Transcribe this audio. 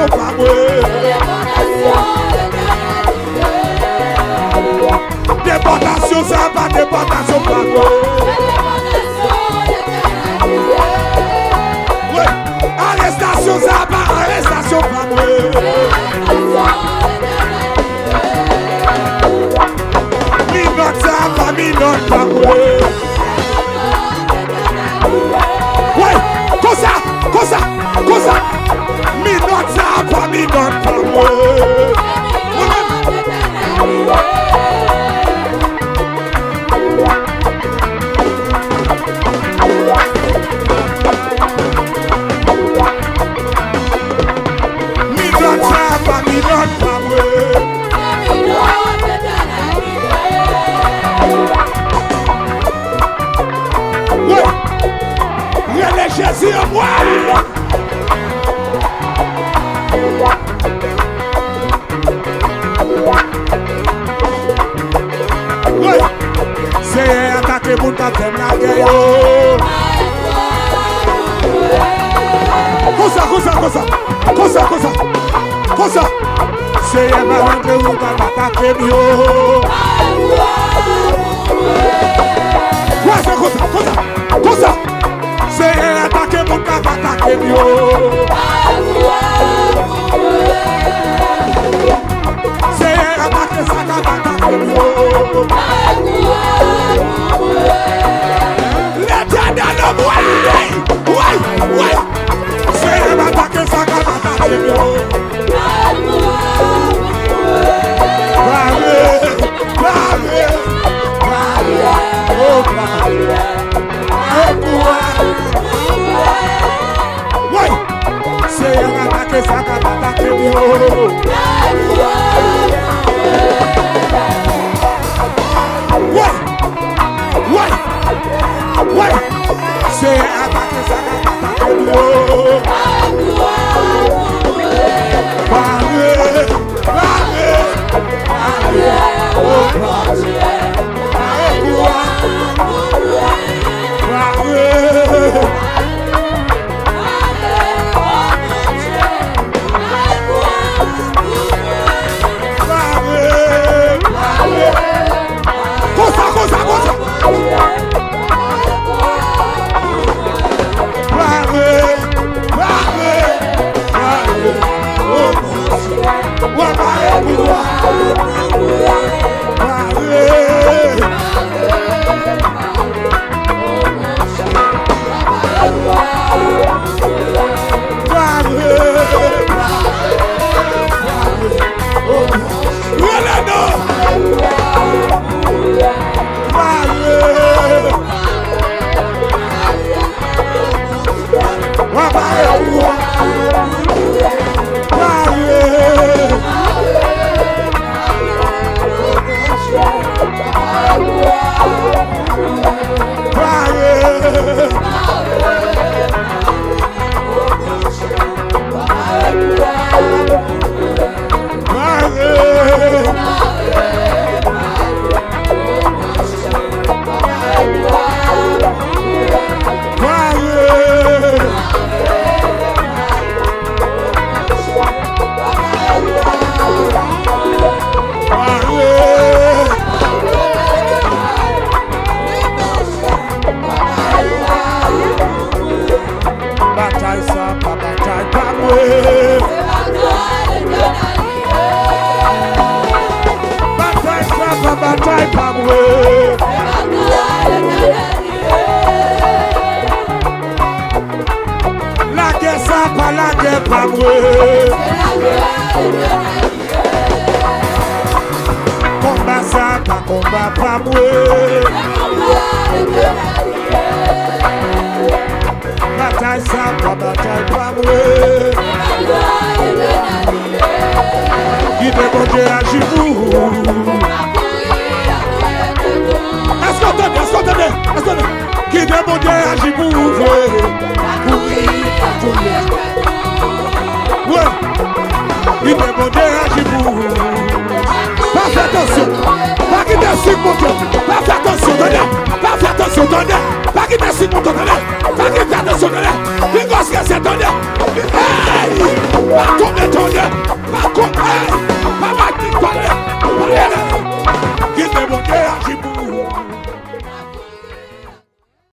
déportation pas moi. Déportation ça pas déportation pas moi. Oui, arrestation ça pas arrestation pas moi. Minot ça pas minot pas moi. Oui, comme ça. Minot ça pas minot pas moi. Jésus en moi. Oui. C'est attaquer pour ta femme la guerre. Comme ça. C'est un malin que vous attaquer mieux. Comme ça. C'est attaquer mon cap, attaquer mieux. C'est attaquer ça, attaquer mieux. L'éternel le ouais. C'est attaquer ça, attaquer mieux. C'est un attaque, ça attaque mieux. Ouais. C'est un attaque, ça attaque mieux. Combat ça, pas combat pas moi. Bataille ça, pas bataille pas moi. Guide mon Dieu à Jibou. Est-ce qu'on entendait? Guide mon Dieu à Jibou. Ouais. Guide mon Dieu à Jibou. Pas faire attention. Pas qu'il t'insulte mon Dieu. Pas faire attention, donnez. Pas faire attention, donnez. Pas qu'il t'insulte mon Dieu, donnez. Pas qu'il fait attention, donnez. Une grosse caisse, donnez. Hey!